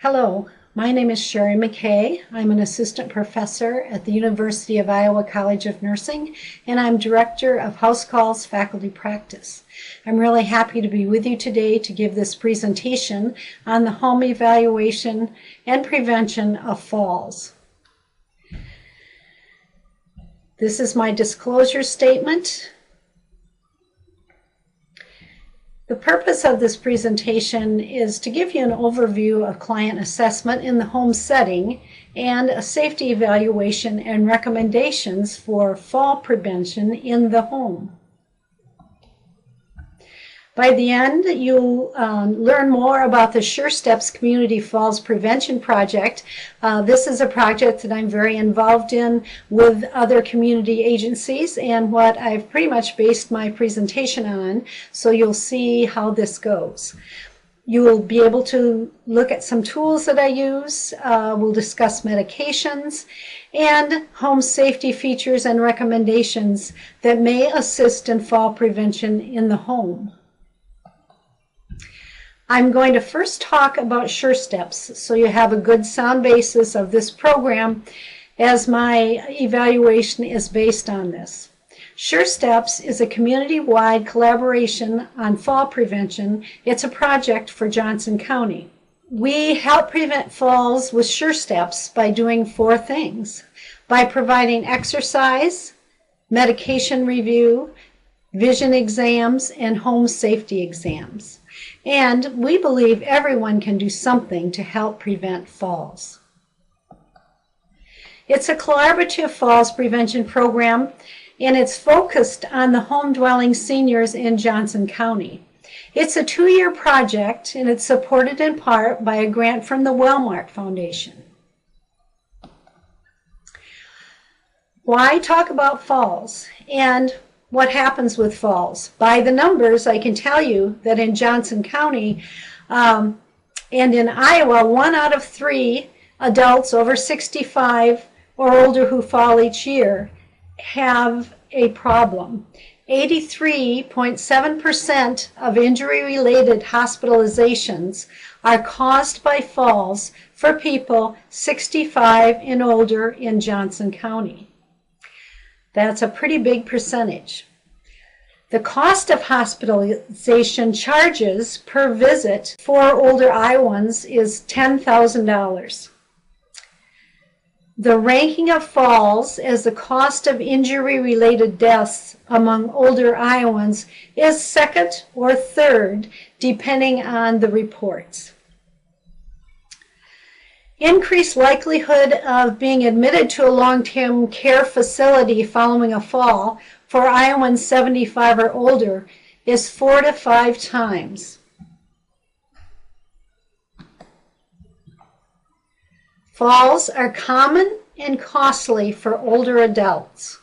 Hello, my name is Sherry McKay. I'm an assistant professor at the University of Iowa College of Nursing, and I'm director of House Calls Faculty Practice. I'm really happy to be with you today to give this presentation on the home evaluation and prevention of falls. This is my disclosure statement. The purpose of this presentation is to give you an overview of client assessment in the home setting and a safety evaluation and recommendations for fall prevention in the home. By the end, you'll learn more about the SureSteps Community Falls Prevention Project. This is a project that I'm very involved in with other community agencies and what I've pretty much based my presentation on, so you'll see how this goes. You will be able to look at some tools that I use. We'll discuss medications and home safety features and recommendations that may assist in fall prevention in the home. I'm going to first talk about SureSteps so you have a good sound basis of this program as my evaluation is based on this. SureSteps is a community-wide collaboration on fall prevention. It's a project for Johnson County. We help prevent falls with SureSteps by doing 4 things: by providing exercise, medication review, vision exams, and home safety exams. And we believe everyone can do something to help prevent falls. It's a collaborative falls prevention program, and it's focused on the home-dwelling seniors in Johnson County. It's a 2-year project, and it's supported in part by a grant from the Wellmark Foundation. Why talk about falls and what happens with falls? By the numbers, I can tell you that in Johnson County and in Iowa, 1 out of 3 adults over 65 or older who fall each year have a problem. 83.7% of injury-related hospitalizations are caused by falls for people 65 and older in Johnson County. That's a pretty big percentage. The cost of hospitalization charges per visit for older Iowans is $10,000. The ranking of falls as the cost of injury-related deaths among older Iowans is 2nd or 3rd, depending on the reports. Increased likelihood of being admitted to a long-term care facility following a fall for Iowans 75 or older is 4 to 5 times. Falls are common and costly for older adults.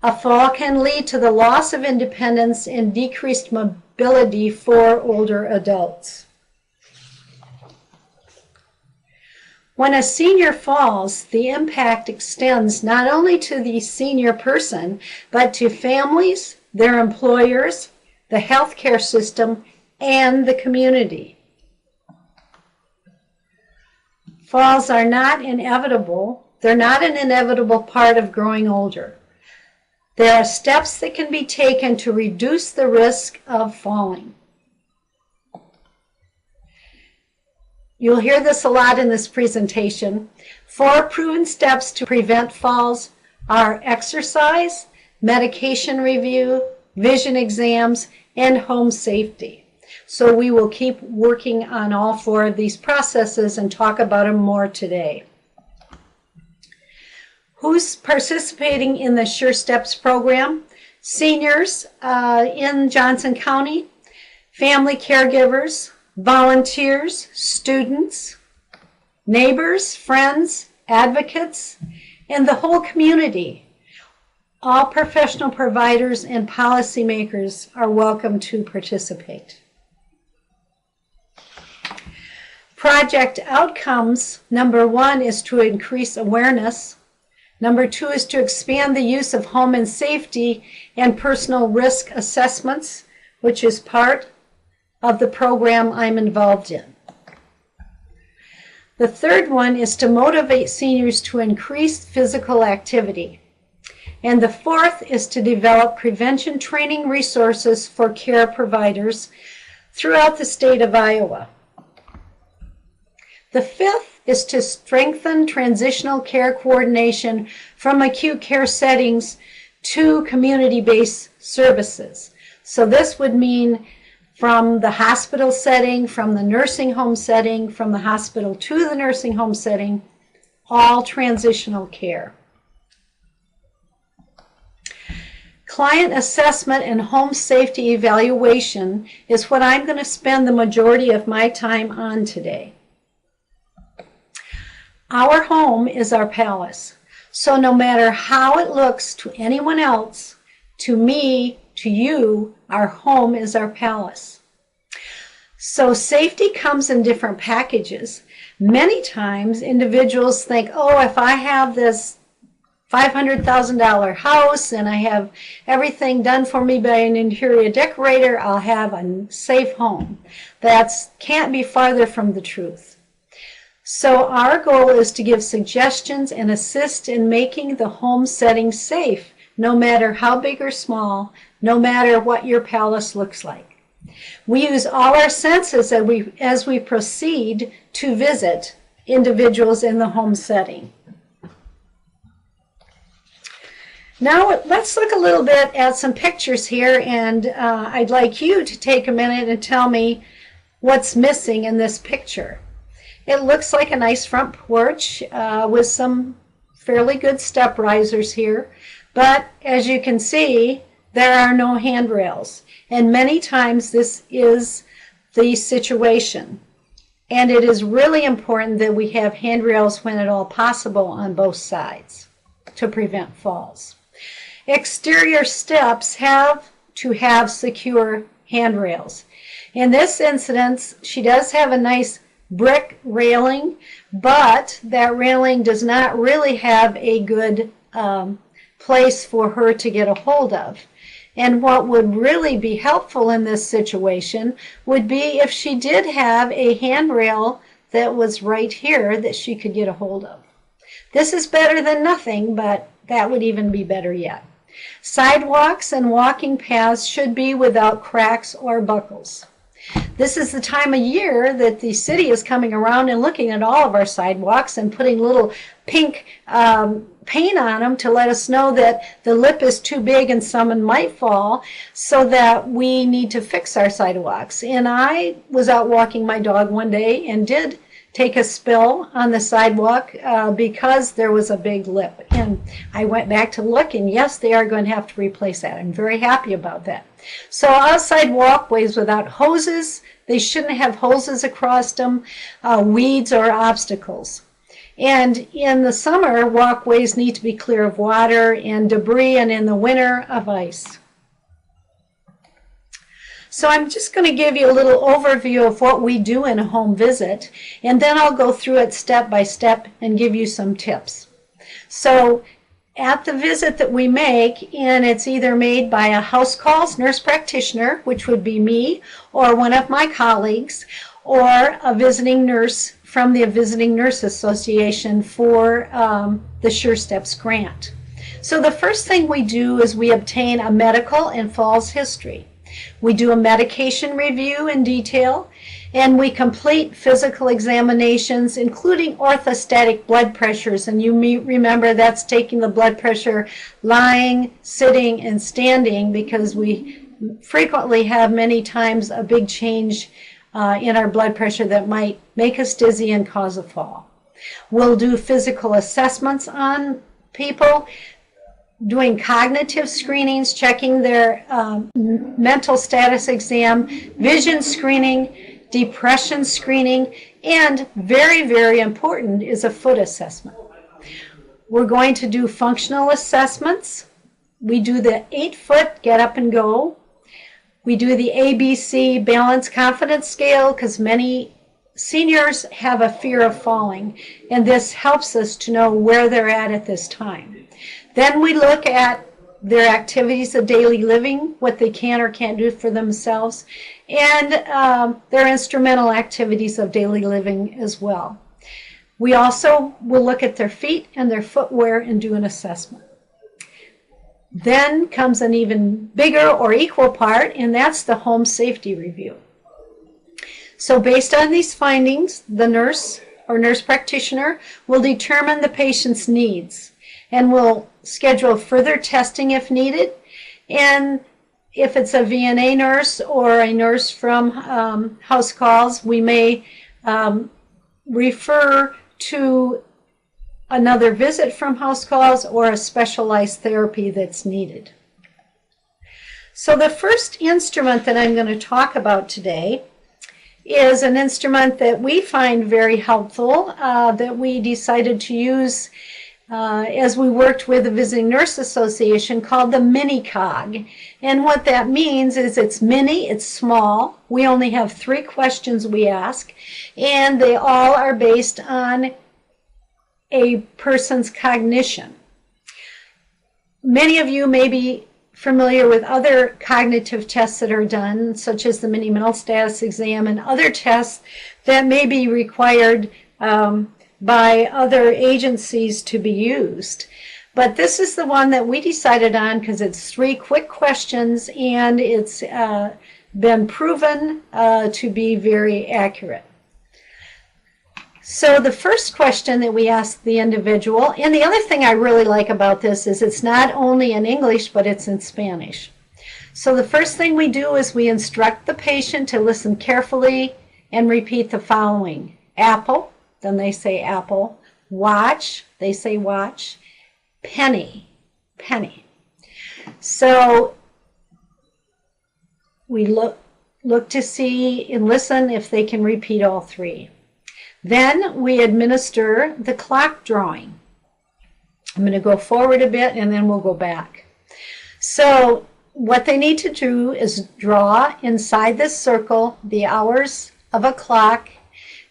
A fall can lead to the loss of independence and decreased mobility for older adults. When a senior falls, the impact extends not only to the senior person, but to families, their employers, the healthcare system, and the community. Falls are not inevitable. They're not an inevitable part of growing older. There are steps that can be taken to reduce the risk of falling. You'll hear this a lot in this presentation. 4 proven steps to prevent falls are exercise, medication review, vision exams, and home safety. So we will keep working on all 4 of these processes and talk about them more today. Who's participating in the SureSteps program? Seniors in Johnson County, family caregivers, volunteers, students, neighbors, friends, advocates, and the whole community. All professional providers and policymakers are welcome to participate. Project outcomes, number 1 is to increase awareness. Number 2 is to expand the use of home and safety and personal risk assessments, which is part of the program I'm involved in. The third one is to motivate seniors to increase physical activity. And the fourth is to develop prevention training resources for care providers throughout the state of Iowa. The fifth is to strengthen transitional care coordination from acute care settings to community-based services. So this would mean from the hospital setting, from the nursing home setting, from the hospital to the nursing home setting, all transitional care. Client assessment and home safety evaluation is what I'm going to spend the majority of my time on today. Our home is our palace. So no matter how it looks to anyone else, to me, to you, our home is our palace. So safety comes in different packages. Many times individuals think, oh, if I have this $500,000 house and I have everything done for me by an interior decorator, I'll have a safe home. That can't be farther from the truth. So our goal is to give suggestions and assist in making the home setting safe, no matter how big or small, no matter what your palace looks like. We use all our senses as we proceed to visit individuals in the home setting. Now let's look a little bit at some pictures here, and I'd like you to take a minute and tell me what's missing in this picture. It looks like a nice front porch with some fairly good step risers here, but as you can see, there are no handrails, and many times this is the situation. And it is really important that we have handrails when at all possible on both sides to prevent falls. Exterior steps have to have secure handrails. In this instance, she does have a nice brick railing, but that railing does not really have a good place for her to get a hold of. And what would really be helpful in this situation would be if she did have a handrail that was right here that she could get a hold of. This is better than nothing, but that would even be better yet. Sidewalks and walking paths should be without cracks or buckles. This is the time of year that the city is coming around and looking at all of our sidewalks and putting little pink paint on them to let us know that the lip is too big and someone might fall, so that we need to fix our sidewalks. And I was out walking my dog one day and did take a spill on the sidewalk because there was a big lip. And I went back to look, and yes, they are going to have to replace that. I'm very happy about that. So outside walkways without hoses, they shouldn't have hoses across them, weeds or obstacles. And in the summer, walkways need to be clear of water and debris, and in the winter, of ice. So I'm just going to give you a little overview of what we do in a home visit, and then I'll go through it step by step and give you some tips. So at the visit that we make, and it's either made by a house calls nurse practitioner, which would be me or one of my colleagues, or a visiting nurse from the Visiting Nurse Association for the SureSteps grant. So the first thing we do is we obtain a medical and falls history. We do a medication review in detail, and we complete physical examinations, including orthostatic blood pressures. And you remember that's taking the blood pressure lying, sitting, and standing, because we frequently have many times a big change in our blood pressure that might make us dizzy and cause a fall. We'll do physical assessments on people, doing cognitive screenings, checking their mental status exam, vision screening, depression screening, and very, very important is a foot assessment. We're going to do functional assessments. We do the 8-foot get up and go. We do the ABC balance confidence scale, because many seniors have a fear of falling, and this helps us to know where they're at this time. Then we look at their activities of daily living, what they can or can't do for themselves, and their instrumental activities of daily living as well. We also will look at their feet and their footwear and do an assessment. Then comes an even bigger or equal part, and that's the home safety review. So based on these findings, the nurse or nurse practitioner will determine the patient's needs and will schedule further testing if needed. And if it's a VNA nurse or a nurse from house calls, we may refer to another visit from house calls or a specialized therapy that's needed. So the first instrument that I'm going to talk about today is an instrument that we find very helpful, that we decided to use as we worked with the Visiting Nurse Association, called the Mini-Cog. And what that means is it's mini, it's small. We only have 3 questions we ask, and they all are based on a person's cognition. Many of you may be familiar with other cognitive tests that are done, such as the mini mental status exam and other tests that may be required by other agencies to be used. But this is the one that we decided on because it's 3 quick questions and it's been proven to be very accurate. So the first question that we ask the individual, and the other thing I really like about this is it's not only in English, but it's in Spanish. So the first thing we do is we instruct the patient to listen carefully and repeat the following. Apple, then they say apple. Watch, they say watch. Penny, penny. So we look to see and listen if they can repeat all 3. Then we administer the clock drawing. I'm going to go forward a bit and then we'll go back. So what they need to do is draw inside this circle the hours of a clock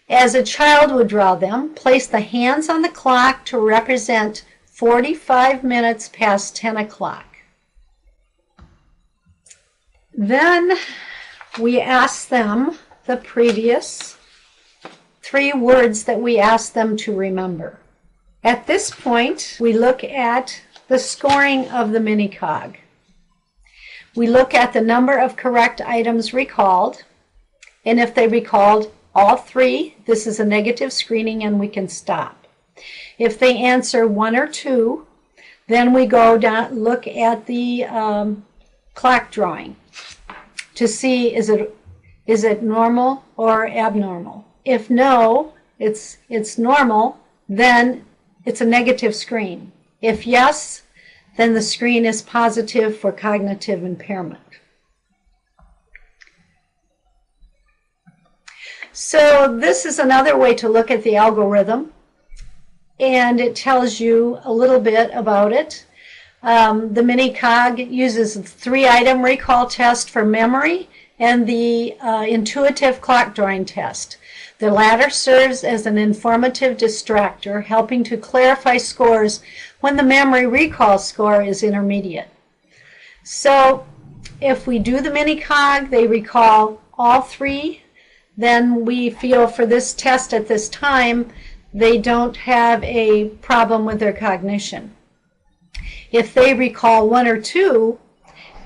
as a child would draw them. Place the hands on the clock to represent 45 minutes past 10 o'clock. Then we ask them the previous 3 words that we ask them to remember. At this point, we look at the scoring of the Mini-Cog. We look at the number of correct items recalled, and if they recalled all 3, this is a negative screening and we can stop. If they answer 1 or 2, then we go down, look at the clock drawing to see is it normal or abnormal. If no, it's normal, then it's a negative screen. If yes, then the screen is positive for cognitive impairment. So this is another way to look at the algorithm, and it tells you a little bit about it. The Mini-Cog uses a 3-item recall test for memory and the intuitive clock drawing test. The latter serves as an informative distractor, helping to clarify scores when the memory recall score is intermediate. So if we do the Mini-Cog, they recall all 3, then we feel for this test at this time, they don't have a problem with their cognition. If they recall 1 or 2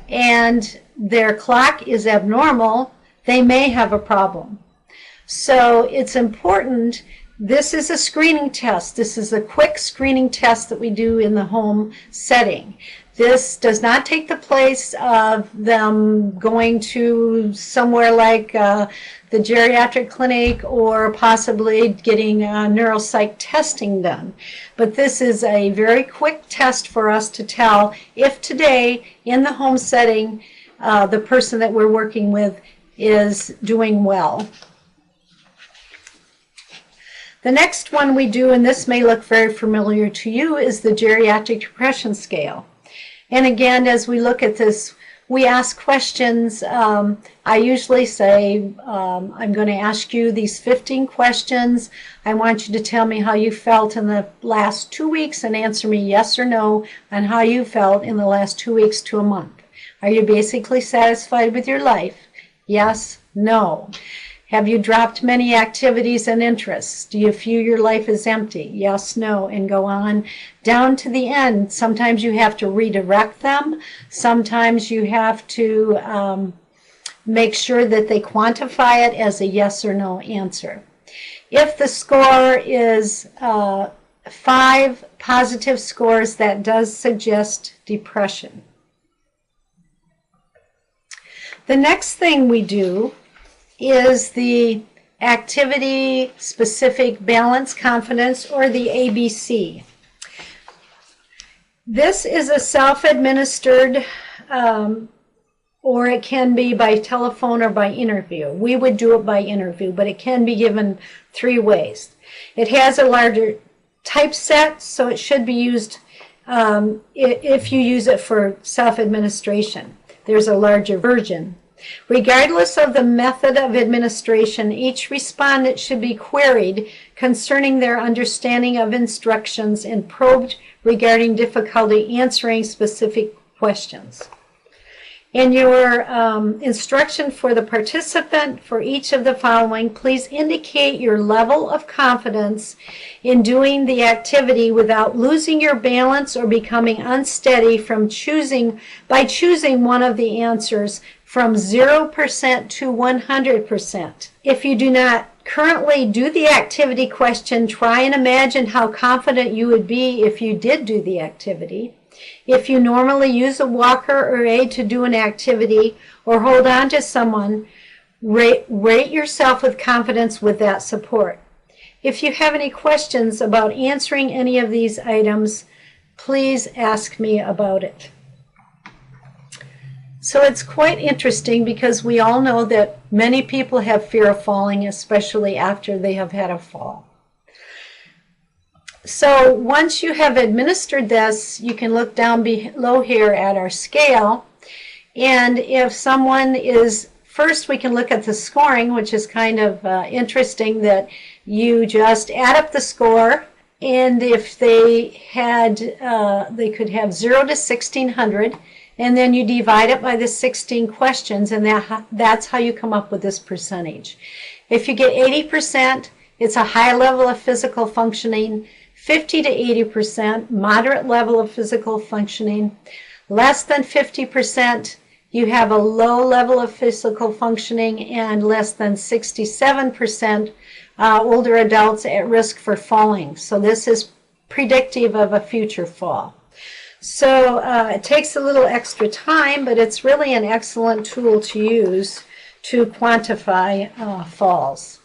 and their clock is abnormal, they may have a problem. So it's important. This is a screening test. This is a quick screening test that we do in the home setting. This does not take the place of them going to somewhere like the geriatric clinic or possibly getting neuropsych testing done. But this is a very quick test for us to tell if today in the home setting the person that we're working with is doing well. The next one we do, and this may look very familiar to you, is the geriatric depression scale. And again, as we look at this, we ask questions. I usually say, I'm going to ask you these 15 questions. I want you to tell me how you felt in the last 2 weeks and answer me yes or no on how you felt in the last 2 weeks to a month. Are you basically satisfied with your life? Yes, no. Have you dropped many activities and interests? Do you feel your life is empty? Yes, no, and go on down to the end. Sometimes you have to redirect them. Sometimes you have to make sure that they quantify it as a yes or no answer. If the score is 5 positive scores, that does suggest depression. The next thing we do is the activity-specific balance confidence, or the ABC. This is a self-administered, or it can be by telephone or by interview. We would do it by interview, but it can be given 3 ways. It has a larger typeset, so it should be used if you use it for self-administration. There's a larger version. Regardless of the method of administration, each respondent should be queried concerning their understanding of instructions and probed regarding difficulty answering specific questions. In your instruction for the participant for each of the following, please indicate your level of confidence in doing the activity without losing your balance or becoming unsteady by choosing one of the answers from 0% to 100%. If you do not currently do the activity question, try and imagine how confident you would be if you did do the activity. If you normally use a walker or aid to do an activity or hold on to someone, rate yourself with confidence with that support. If you have any questions about answering any of these items, please ask me about it. So it's quite interesting because we all know that many people have fear of falling, especially after they have had a fall. So once you have administered this, you can look down below here at our scale. And if someone is, first we can look at the scoring, which is kind of interesting that you just add up the score. And if they had, they could have 0 to 1600. And then you divide it by the 16 questions, and that's how you come up with this percentage. If you get 80%, it's a high level of physical functioning. 50 to 80%, moderate level of physical functioning. Less than 50%, you have a low level of physical functioning, and less than 67%, older adults at risk for falling. So this is predictive of a future fall. So it takes a little extra time, but it's really an excellent tool to use to quantify falls.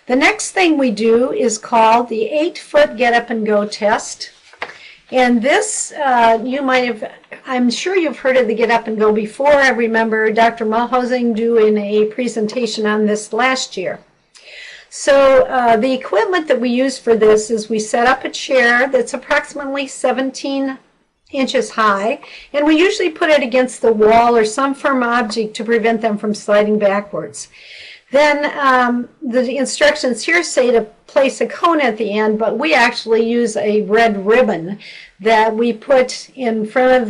The next thing we do is called the 8-foot get up and go test. And this, you might have, I'm sure you've heard of the get up and go before. I remember Dr. Mulhousing doing a presentation on this last year. So the equipment that we use for this is we set up a chair that's approximately 17 inches high, and we usually put it against the wall or some firm object to prevent them from sliding backwards. Then the instructions here say to place a cone at the end, but we actually use a red ribbon that we put in front of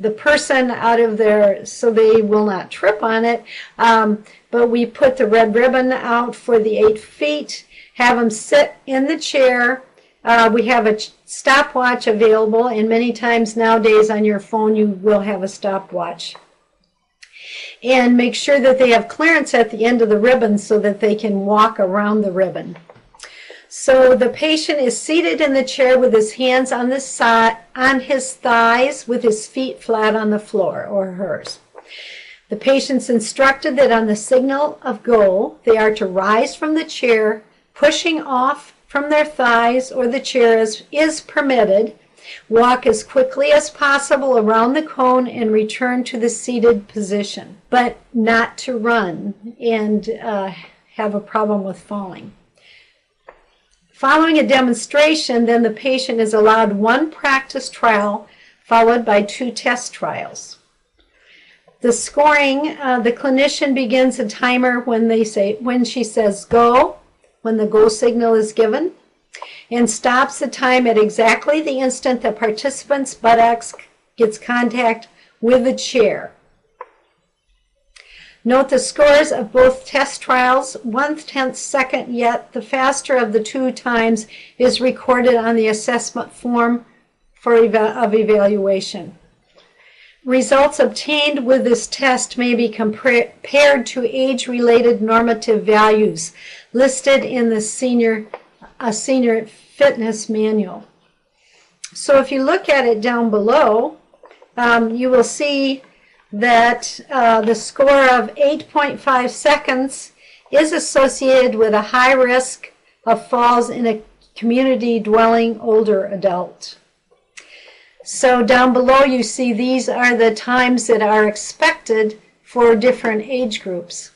the person out of there so they will not trip on it. But we put the red ribbon out for the 8 feet, have them sit in the chair. We have a stopwatch available, and many times nowadays on your phone you will have a stopwatch. And make sure that they have clearance at the end of the ribbon so that they can walk around the ribbon. So the patient is seated in the chair with his hands on his thighs with his feet flat on the floor, or hers. The patient's instructed that on the signal of go, they are to rise from the chair, pushing off from their thighs or the chair is permitted, walk as quickly as possible around the cone and return to the seated position, but not to run and have a problem with falling. Following a demonstration, then the patient is allowed 1 practice trial followed by 2 test trials. The scoring, the clinician begins a timer when she says go, when the go signal is given, and stops the time at exactly the instant the participant's buttocks gets contact with the chair. Note the scores of both test trials, 1/10 second, yet the faster of the two times is recorded on the assessment form of evaluation. Results obtained with this test may be compared to age-related normative values listed in the senior fitness manual. So if you look at it down below, you will see that the score of 8.5 seconds is associated with a high risk of falls in a community dwelling older adult. So down below you see these are the times that are expected for different age groups.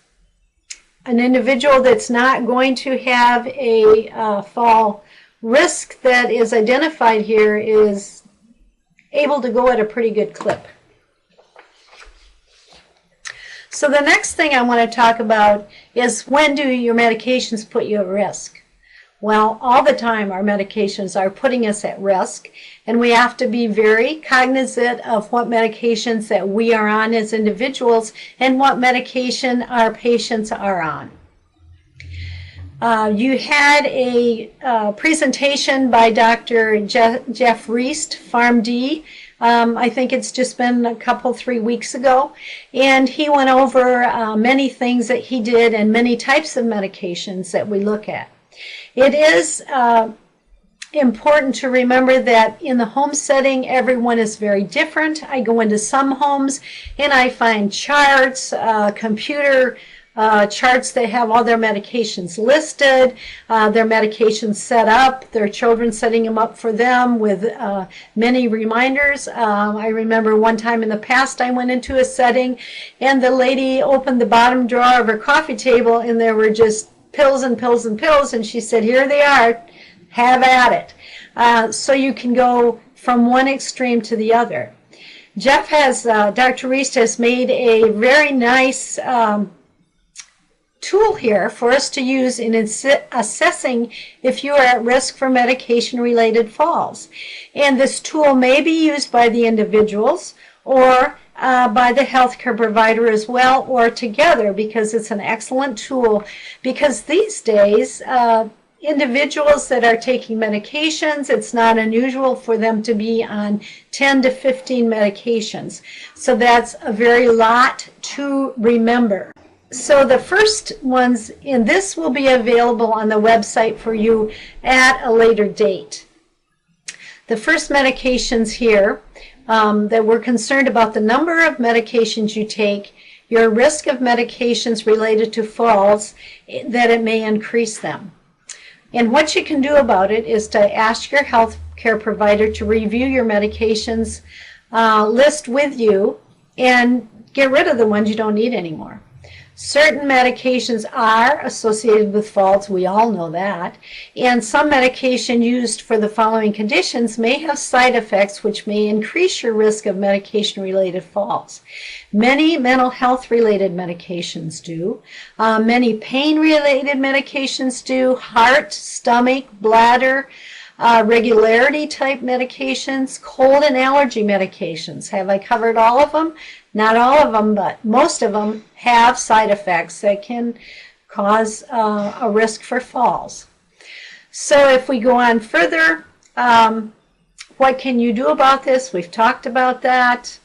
An individual that's not going to have a fall risk that is identified here is able to go at a pretty good clip. So the next thing I want to talk about is, when do your medications put you at risk? Well, all the time our medications are putting us at risk, and we have to be very cognizant of what medications that we are on as individuals and what medication our patients are on. You had a presentation by Dr. Jeff Reist, PharmD. I think it's just been a couple, 3 weeks ago, and he went over many things that he did and many types of medications that we look at. It is important to remember that in the home setting, everyone is very different. I go into some homes and I find charts, computer charts that have all their medications listed, their medications set up, their children setting them up for them with many reminders. I remember one time in the past I went into a setting and the lady opened the bottom drawer of her coffee table and there were just pills and pills and pills, and she said, here they are, have at it. So you can go from one extreme to the other. Dr. Reist has made a very nice tool here for us to use in assessing if you are at risk for medication-related falls. And this tool may be used by the individuals or by the healthcare provider as well, or together, because it's an excellent tool. Because these days, individuals that are taking medications, it's not unusual for them to be on 10 to 15 medications. So that's a very lot to remember. So the first ones in this will be available on the website for you at a later date. The first medications here that we're concerned about: the number of medications you take, your risk of medications related to falls, that it may increase them. And what you can do about it is to ask your health care provider to review your medications list with you and get rid of the ones you don't need anymore. Certain medications are associated with falls, we all know that, and some medication used for the following conditions may have side effects which may increase your risk of medication-related falls. Many mental health-related medications do. Many pain-related medications do. Heart, stomach, bladder, regularity-type medications, cold and allergy medications. Have I covered all of them? Not all of them, but most of them have side effects that can cause a risk for falls. So if we go on further, what can you do about this? We've talked about that.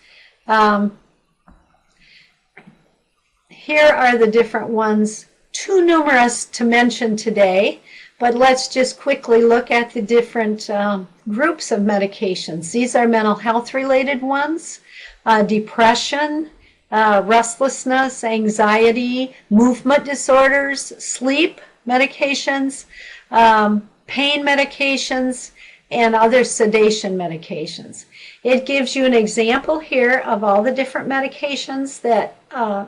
Here are the different ones, too numerous to mention today, but let's just quickly look at the different groups of medications. These are mental health related ones. Depression, restlessness, anxiety, movement disorders, sleep medications, pain medications, and other sedation medications. It gives you an example here of all the different medications that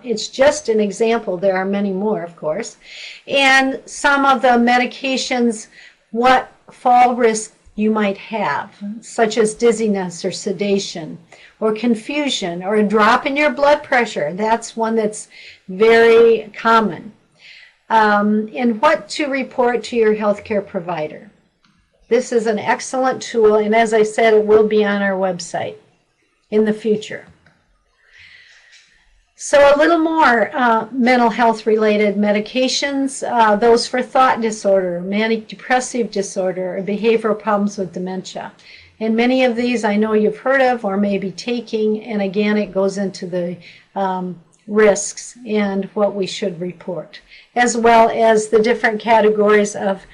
it's just an example. There are many more, of course. And some of the medications, what fall risk you might have, such as dizziness or sedation or confusion or a drop in your blood pressure. That's one that's very common. And what to report to your healthcare provider. This is an excellent tool, and as I said, it will be on our website in the future. So a little more mental health related medications, those for thought disorder, manic depressive disorder, or behavioral problems with dementia. And many of these I know you've heard of or may be taking, and again it goes into the risks and what we should report, as well as the different categories of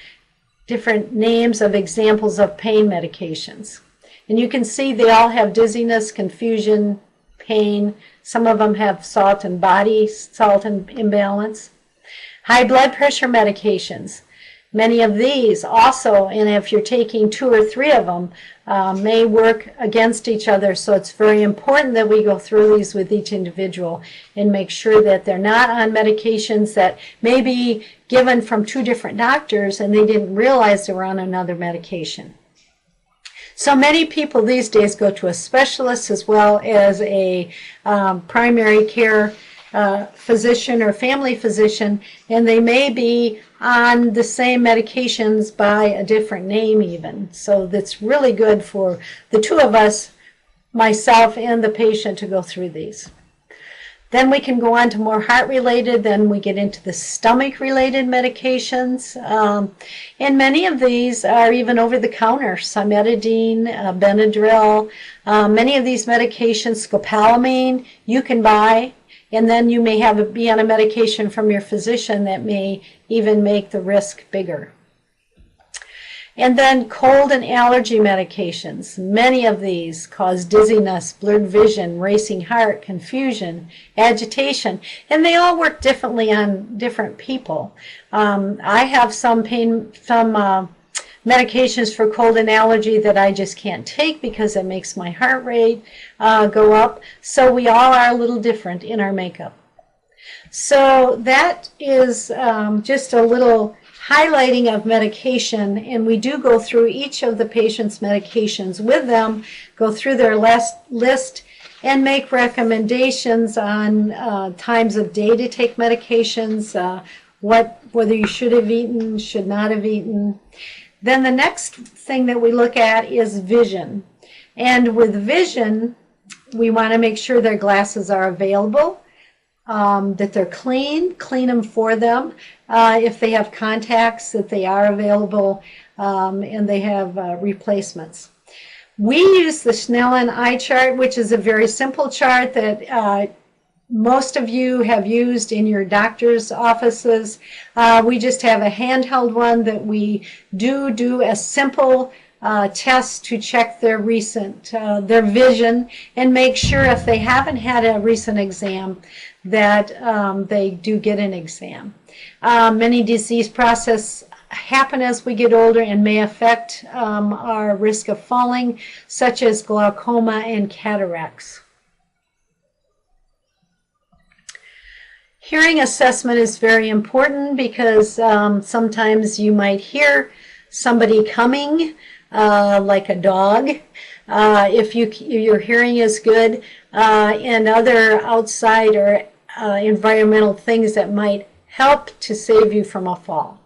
different names of examples of pain medications. And you can see they all have dizziness, confusion, pain. Some of them have salt and body salt and imbalance. High blood pressure medications. Many of these also, and if you're taking 2 or 3 of them, may work against each other. So it's very important that we go through these with each individual and make sure that they're not on medications that may be given from 2 different doctors and they didn't realize they were on another medication. So many people these days go to a specialist as well as a primary care physician or family physician, and they may be on the same medications by a different name even. So that's really good for the 2 of us, myself and the patient, to go through these. Then we can go on to more heart-related, then we get into the stomach-related medications. And many of these are even over-the-counter, cimetidine, Benadryl. Many of these medications, scopolamine, you can buy, and then you may be on a medication from your physician that may even make the risk bigger. And then cold and allergy medications. Many of these cause dizziness, blurred vision, racing heart, confusion, agitation, and they all work differently on different people. I have some medications for cold and allergy that I just can't take because it makes my heart rate go up. So we all are a little different in our makeup. So that is just a little highlighting of medication, and we do go through each of the patient's medications with them, go through their list, and make recommendations on times of day to take medications, whether you should have eaten, should not have eaten. Then the next thing that we look at is vision. And with vision, we want to make sure their glasses are available, that they're clean them for them. If they have contacts, that they are available, and they have replacements. We use the Snellen eye chart, which is a very simple chart that most of you have used in your doctor's offices. We just have a handheld one that we do a simple test to check their their vision and make sure if they haven't had a recent exam that they do get an exam. Many disease processes happen as we get older and may affect our risk of falling, such as glaucoma and cataracts. Hearing assessment is very important because sometimes you might hear somebody coming, like a dog, if your hearing is good, and other outside or environmental things that might help to save you from a fall.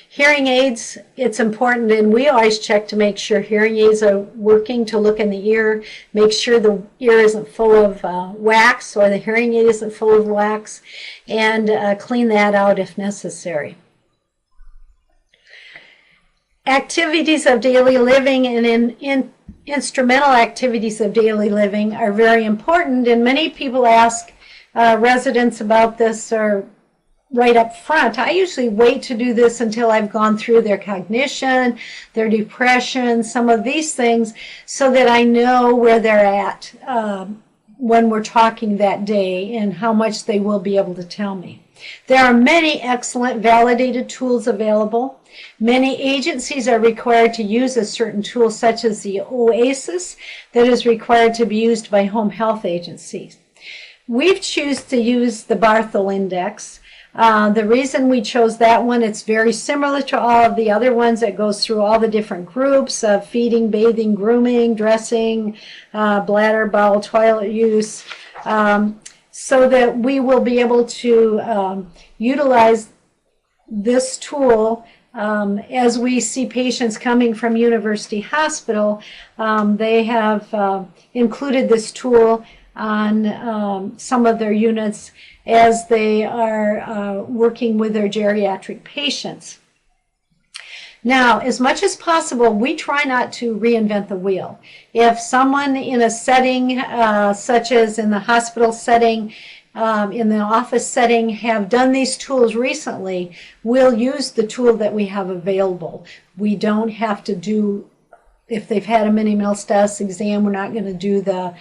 Hearing aids, it's important, and we always check to make sure hearing aids are working, to look in the ear, make sure the ear isn't full of wax or the hearing aid isn't full of wax, and clean that out if necessary. Activities of daily living and instrumental activities of daily living are very important, and many people ask residents about this or right up front. I usually wait to do this until I've gone through their cognition, their depression, some of these things, so that I know where they're at when we're talking that day and how much they will be able to tell me. There are many excellent validated tools available. Many agencies are required to use a certain tool, such as the OASIS, that is required to be used by home health agencies. We've chosen to use the Barthel Index. The reason we chose that one, it's very similar to all of the other ones. It goes through all the different groups of feeding, bathing, grooming, dressing, bladder, bowel, toilet use, so that we will be able to utilize this tool as we see patients coming from University Hospital. They have included this tool on some of their units as they are working with their geriatric patients. Now, as much as possible, we try not to reinvent the wheel. If someone in a setting, such as in the hospital setting, in the office setting, have done these tools recently, we'll use the tool that we have available. We don't have to do, if they've had a mini Mills-Stass exam, we're not going to do the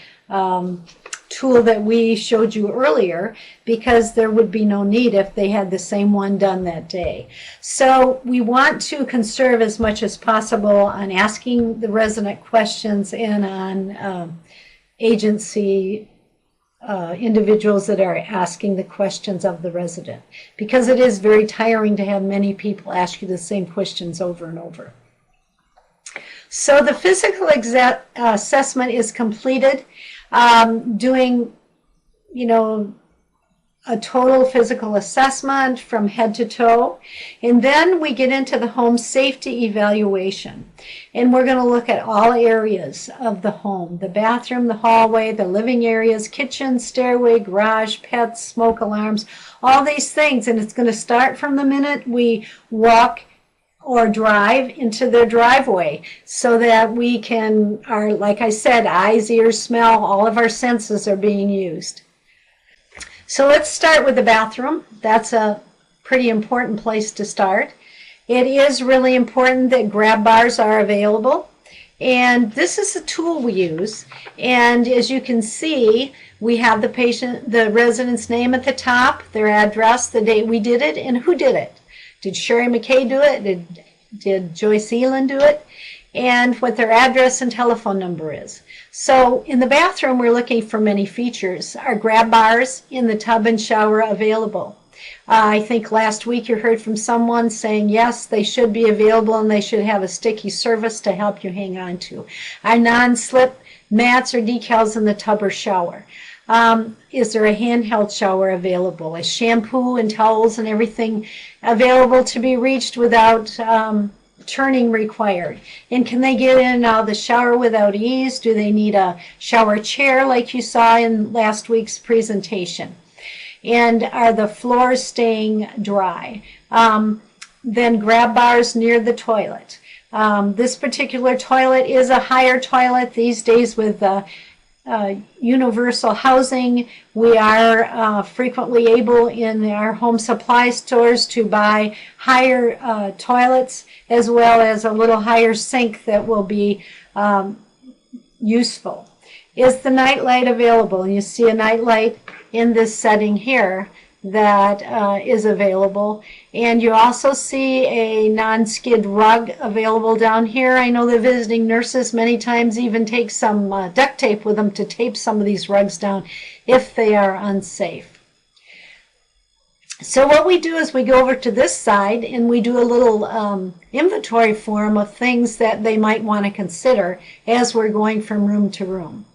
tool that we showed you earlier, because there would be no need if they had the same one done that day. So we want to conserve as much as possible on asking the resident questions and on agency individuals that are asking the questions of the resident, because it is very tiring to have many people ask you the same questions over and over. So the physical assessment is completed, doing, a total physical assessment from head to toe. And then we get into the home safety evaluation. And we're going to look at all areas of the home: the bathroom, the hallway, the living areas, kitchen, stairway, garage, pets, smoke alarms, all these things. And it's going to start from the minute we walk or drive into their driveway, so that we can, like I said, eyes, ears, smell, all of our senses are being used. So let's start with the bathroom. That's a pretty important place to start. It is really important that grab bars are available. And this is a tool we use. And as you can see, we have the resident's name at the top, their address, the date we did it, and who did it. Did Sherry McKay do it? Did Joyce Elin do it? And what their address and telephone number is. So in the bathroom, we're looking for many features. Are grab bars in the tub and shower available? I think last week you heard from someone saying yes, they should be available, and they should have a sticky surface to help you hang on to. Are non-slip mats or decals in the tub or shower? Is there a handheld shower available? Is shampoo and towels and everything available to be reached without turning required? And can they get in and out of the shower without ease? Do they need a shower chair like you saw in last week's presentation? And are the floors staying dry? Then grab bars near the toilet. This particular toilet is a higher toilet these days with universal housing. We are frequently able in our home supply stores to buy higher toilets, as well as a little higher sink that will be useful. Is the night light available? And you see a night light in this setting here that is available. And you also see a non-skid rug available down here. I know the visiting nurses many times even take some duct tape with them to tape some of these rugs down if they are unsafe. So what we do is we go over to this side and we do a little inventory for them of things that they might want to consider as we're going from room to room.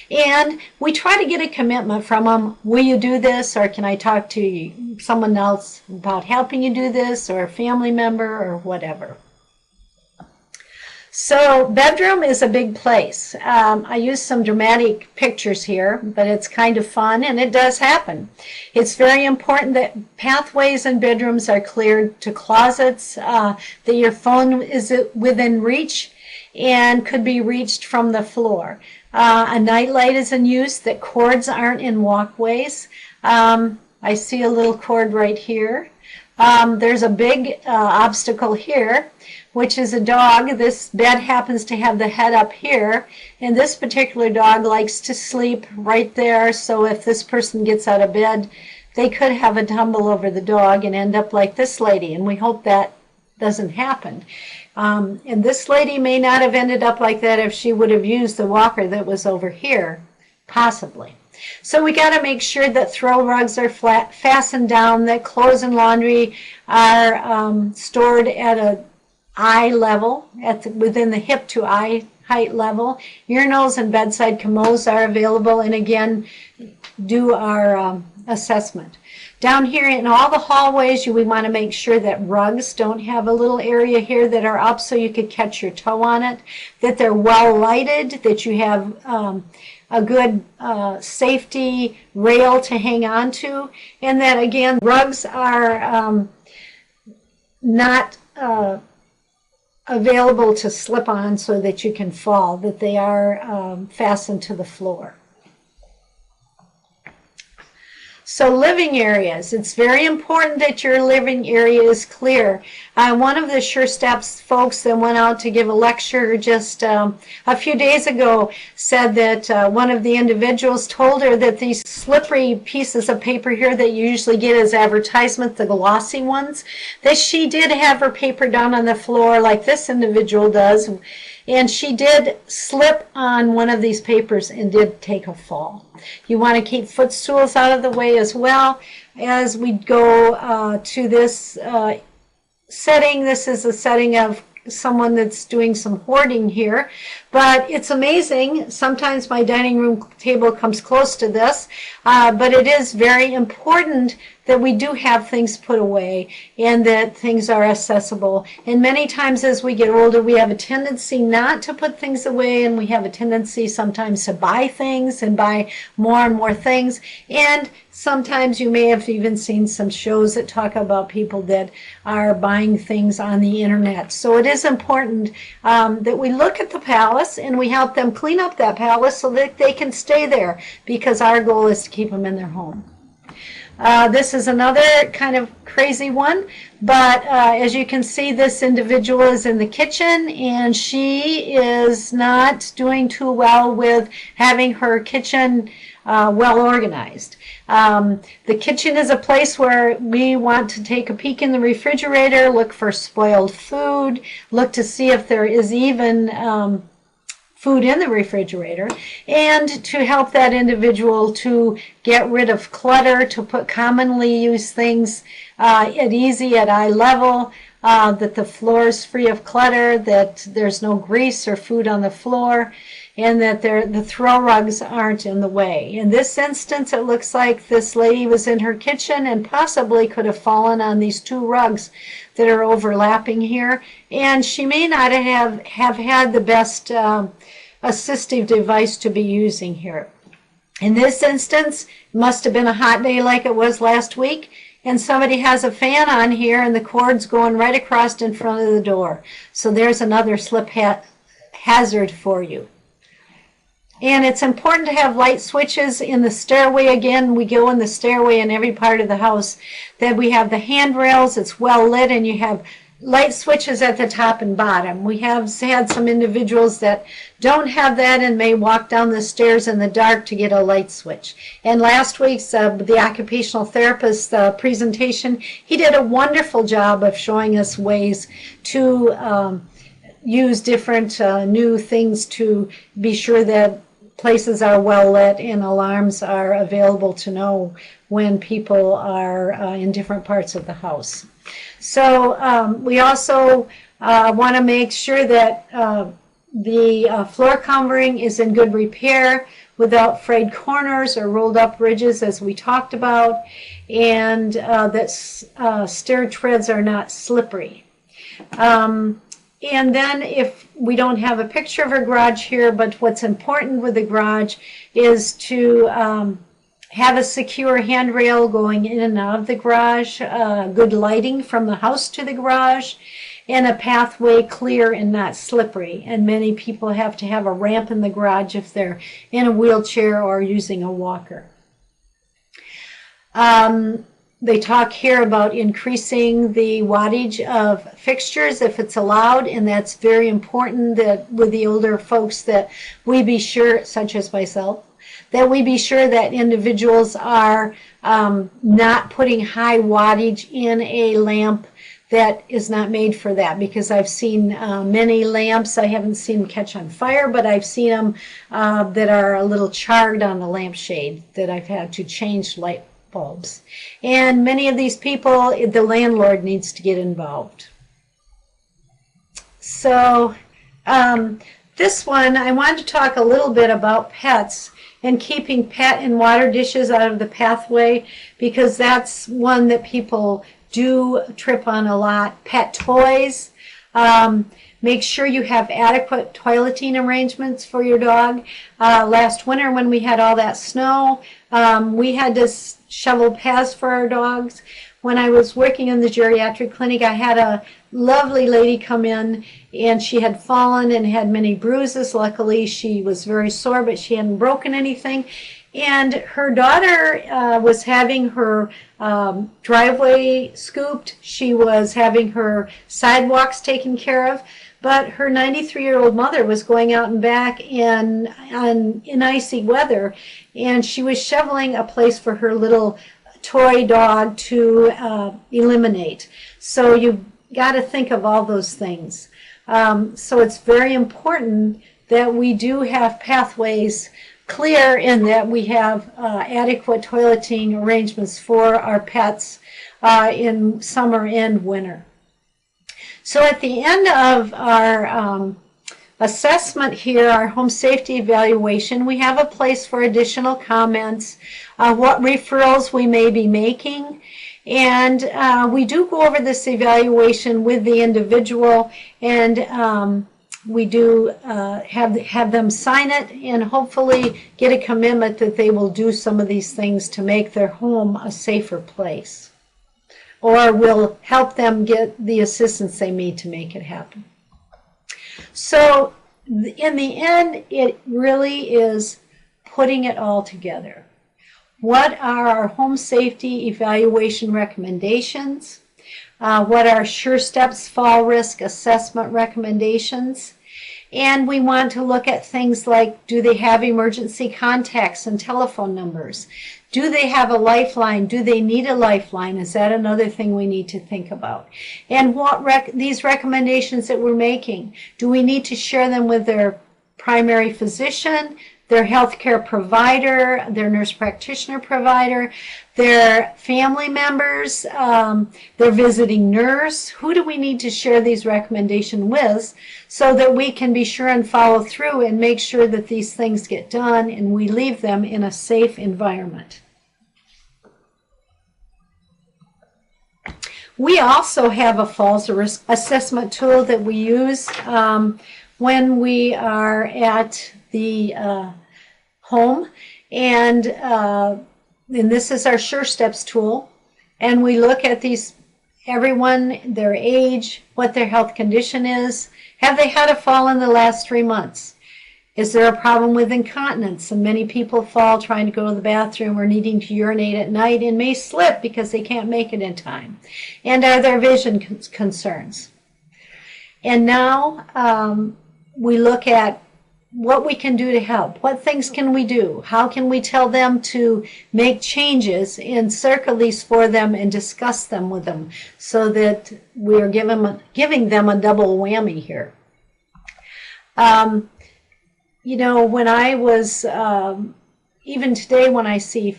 And we try to get a commitment from them. Will you do this, or can I talk to someone else about helping you do this, or a family member, or whatever. So bedroom is a big place. I use some dramatic pictures here, but it's kind of fun, and it does happen. It's very important that pathways in bedrooms are cleared to closets, that your phone is within reach and could be reached from the floor. A night light is in use, that cords aren't in walkways. I see a little cord right here. There's a big obstacle here, which is a dog. This bed happens to have the head up here, and this particular dog likes to sleep right there, so if this person gets out of bed, they could have a tumble over the dog and end up like this lady, and we hope that doesn't happen. And this lady may not have ended up like that if she would have used the walker that was over here, possibly. So we got to make sure that throw rugs are fastened down, that clothes and laundry are stored at a eye level, within the hip to eye height level. Urinals and bedside commodes are available, and again, do our assessment. Down here in all the hallways, we want to make sure that rugs don't have a little area here that are up so you could catch your toe on it, that they're well lighted, that you have a good safety rail to hang on to, and that again, rugs are not available to slip on so that you can fall, that they are fastened to the floor. So living areas, it's very important that your living area is clear. One of the Sure Steps folks that went out to give a lecture just a few days ago said that one of the individuals told her that these slippery pieces of paper here that you usually get as advertisements, the glossy ones, that she did have her paper down on the floor like this individual does, and she did slip on one of these papers and did take a fall. You want to keep footstools out of the way as well. As we go to this setting, this is a setting of someone that's doing some hoarding here, but it's amazing. Sometimes my dining room table comes close to this, but it is very important that we do have things put away and that things are accessible. And many times as we get older, we have a tendency not to put things away, and we have a tendency sometimes to buy things and buy more and more things. And sometimes you may have even seen some shows that talk about people that are buying things on the internet. So it is important that we look at the palace and we help them clean up that palace so that they can stay there, because our goal is to keep them in their home. This is another kind of crazy one, but as you can see, this individual is in the kitchen and she is not doing too well with having her kitchen well organized. The kitchen is a place where we want to take a peek in the refrigerator, look for spoiled food, look to see if there is even food in the refrigerator, and to help that individual to get rid of clutter, to put commonly used things at eye level, that the floor is free of clutter, that there's no grease or food on the floor, and that the throw rugs aren't in the way. In this instance, it looks like this lady was in her kitchen and possibly could have fallen on these two rugs that are overlapping here, and she may not have had the best assistive device to be using here. In this instance, it must have been a hot day like it was last week, and somebody has a fan on here and the cord's going right across in front of the door. So there's another slip hazard for you. And it's important to have light switches in the stairway. Again, we go in the stairway in every part of the house, that we have the handrails, it's well lit, and you have light switches at the top and bottom. We have had some individuals that don't have that and may walk down the stairs in the dark to get a light switch. And last week's the occupational therapist presentation, he did a wonderful job of showing us ways to use different new things to be sure that places are well lit and alarms are available to know when people are in different parts of the house. So we also want to make sure that the floor covering is in good repair without frayed corners or rolled up ridges, as we talked about, and that stair treads are not slippery. And then if we don't have a picture of a garage here, but what's important with the garage is to have a secure handrail going in and out of the garage, good lighting from the house to the garage, and a pathway clear and not slippery. And many people have to have a ramp in the garage if they're in a wheelchair or using a walker. They talk here about increasing the wattage of fixtures if it's allowed, and that's very important that with the older folks that we be sure, such as myself, that we be sure that individuals are not putting high wattage in a lamp that is not made for that, because I've seen many lamps, I haven't seen them catch on fire, but I've seen them that are a little charred on the lampshade that I've had to change light bulbs. And many of these people, the landlord needs to get involved. So this one, I wanted to talk a little bit about pets and keeping pet and water dishes out of the pathway, because that's one that people do trip on a lot. Pet toys. Make sure you have adequate toileting arrangements for your dog. Last winter when we had all that snow, we had to shovel paths for our dogs. When I was working in the geriatric clinic, I had a lovely lady come in, and she had fallen and had many bruises. Luckily, she was very sore, but she hadn't broken anything. And her daughter was having her driveway scooped. She was having her sidewalks taken care of. But her 93-year-old mother was going out and back in icy weather, and she was shoveling a place for her little toy dog to eliminate. So you've got to think of all those things. So it's very important that we do have pathways clear and that we have adequate toileting arrangements for our pets in summer and winter. So at the end of our assessment here, our home safety evaluation, we have a place for additional comments, what referrals we may be making, and we do go over this evaluation with the individual, and we do have them sign it and hopefully get a commitment that they will do some of these things to make their home a safer place, or will help them get the assistance they need to make it happen. So in the end, it really is putting it all together. What are our home safety evaluation recommendations? What are SureSteps fall risk assessment recommendations? And we want to look at things like, do they have emergency contacts and telephone numbers? Do they have a lifeline? Do they need a lifeline? Is that another thing we need to think about? And what these recommendations that we're making, do we need to share them with their primary physician, their healthcare provider, their nurse practitioner provider, their family members, their visiting nurse? Who do we need to share these recommendations with so that we can be sure and follow through and make sure that these things get done and we leave them in a safe environment? We also have a falls risk assessment tool that we use when we are at the home, and this is our SureSteps tool, and we look at everyone, their age, what their health condition is. Have they had a fall in the last 3 months? Is there a problem with incontinence? And many people fall trying to go to the bathroom or needing to urinate at night and may slip because they can't make it in time. And are there vision concerns? And now we look at what we can do to help. What things can we do? How can we tell them to make changes and circle these for them and discuss them with them so that we are giving them a double whammy here? You know, when I was, even today when I see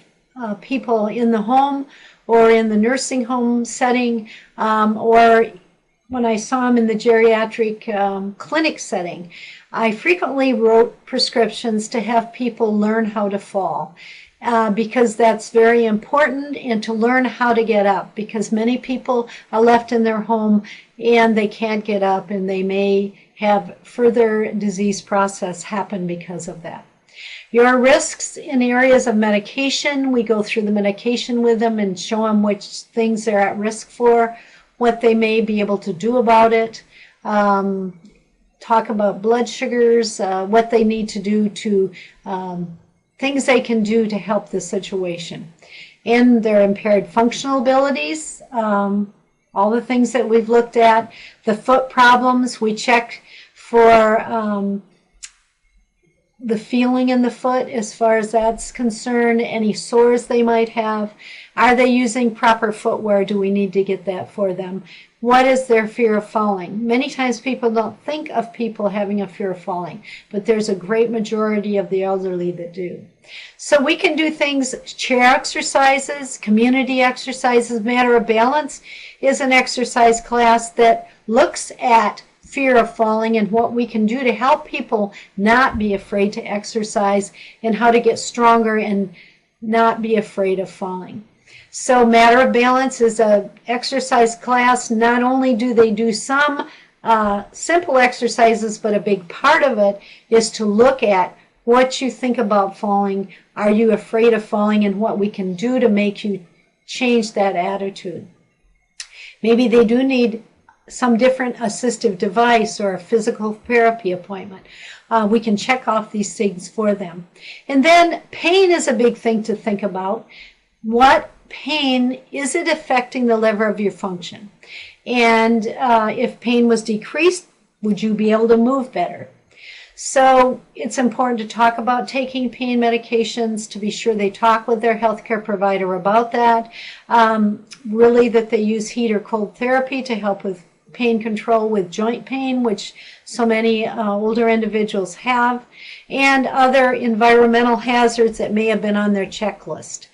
people in the home or in the nursing home setting, or when I saw them in the geriatric clinic setting, I frequently wrote prescriptions to have people learn how to fall. Because that's very important, and to learn how to get up, because many people are left in their home and they can't get up, and they may have further disease process happen because of that. Your risks in areas of medication, we go through the medication with them and show them which things they're at risk for, what they may be able to do about it, talk about blood sugars, what they need to do to things they can do to help the situation. And their impaired functional abilities, all the things that we've looked at, the foot problems, we check for the feeling in the foot as far as that's concerned, any sores they might have. Are they using proper footwear? Do we need to get that for them? What is their fear of falling? Many times people don't think of people having a fear of falling, but there's a great majority of the elderly that do. So we can do things, chair exercises, community exercises. Matter of Balance is an exercise class that looks at fear of falling and what we can do to help people not be afraid to exercise and how to get stronger and not be afraid of falling. So Matter of Balance is an exercise class. Not only do they do some simple exercises, but a big part of it is to look at what you think about falling. Are you afraid of falling, and what we can do to make you change that attitude. Maybe they do need some different assistive device or a physical therapy appointment. We can check off these things for them. And then pain is a big thing to think about. What pain, is it affecting the lever of your function? And if pain was decreased, would you be able to move better? So it's important to talk about taking pain medications, to be sure they talk with their healthcare provider about that. Really that they use heat or cold therapy to help with pain control with joint pain, which so many older individuals have, and other environmental hazards that may have been on their checklist.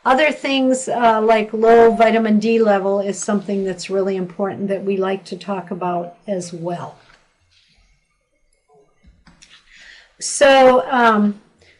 Other things like low vitamin D level is something that's really important that we like to talk about as well. So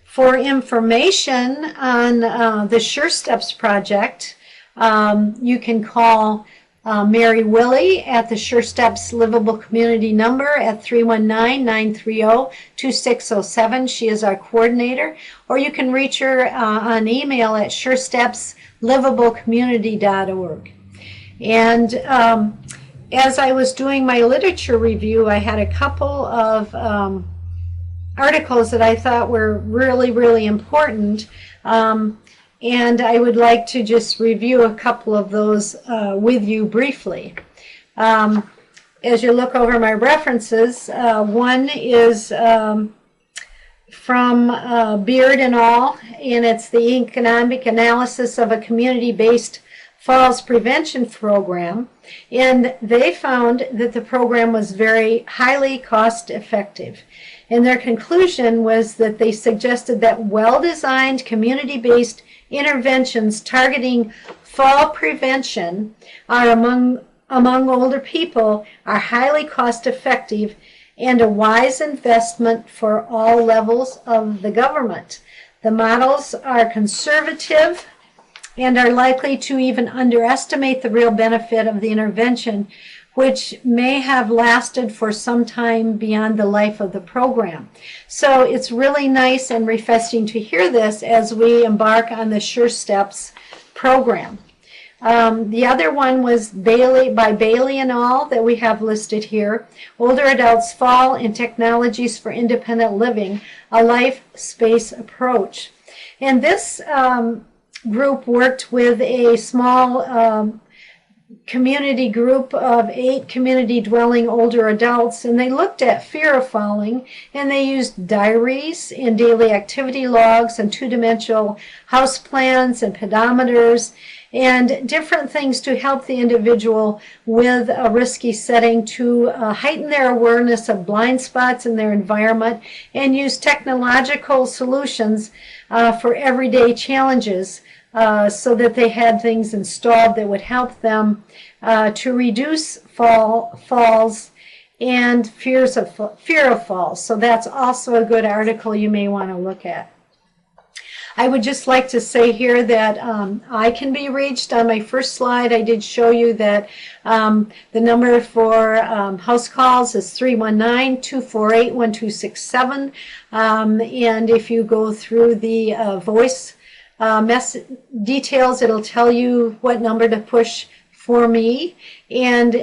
for information on the Sure Steps project, you can call Mary Willie at the Sure Steps Livable Community number at 319-930-2607. She is our coordinator. Or you can reach her on email at surestepslivablecommunity.org. And as I was doing my literature review, I had a couple of articles that I thought were really, really important. And I would like to just review a couple of those with you briefly. As you look over my references, one is from Beard and al., and it's the Economic Analysis of a Community-Based Falls Prevention Program. And they found that the program was very highly cost-effective. And their conclusion was that they suggested that well-designed, community-based interventions targeting fall prevention are among older people are highly cost-effective and a wise investment for all levels of the government. The models are conservative and are likely to even underestimate the real benefit of the intervention, which may have lasted for some time beyond the life of the program. So it's really nice and refreshing to hear this as we embark on the Sure Steps program. The other one was by Bailey and all that we have listed here, Older Adults Fall and Technologies for Independent Living, a Life Space Approach. And this group worked with a small community group of 8 community-dwelling older adults, and they looked at fear of falling, and they used diaries and daily activity logs and two-dimensional house plans and pedometers and different things to help the individual with a risky setting to heighten their awareness of blind spots in their environment and use technological solutions for everyday challenges. So that they had things installed that would help them to reduce falls and fear of falls. So that's also a good article you may want to look at. I would just like to say here that I can be reached. On my first slide, I did show you that the number for house calls is 319-248-1267. And if you go through the voice details, it'll tell you what number to push for me, and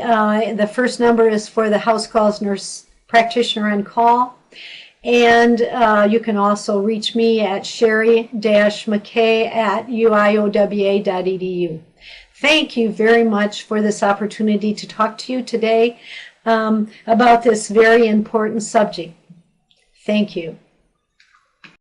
the first number is for the house calls nurse practitioner on call, and you can also reach me at sherry-mckay@uiowa.edu. Thank you very much for this opportunity to talk to you today about this very important subject. Thank you.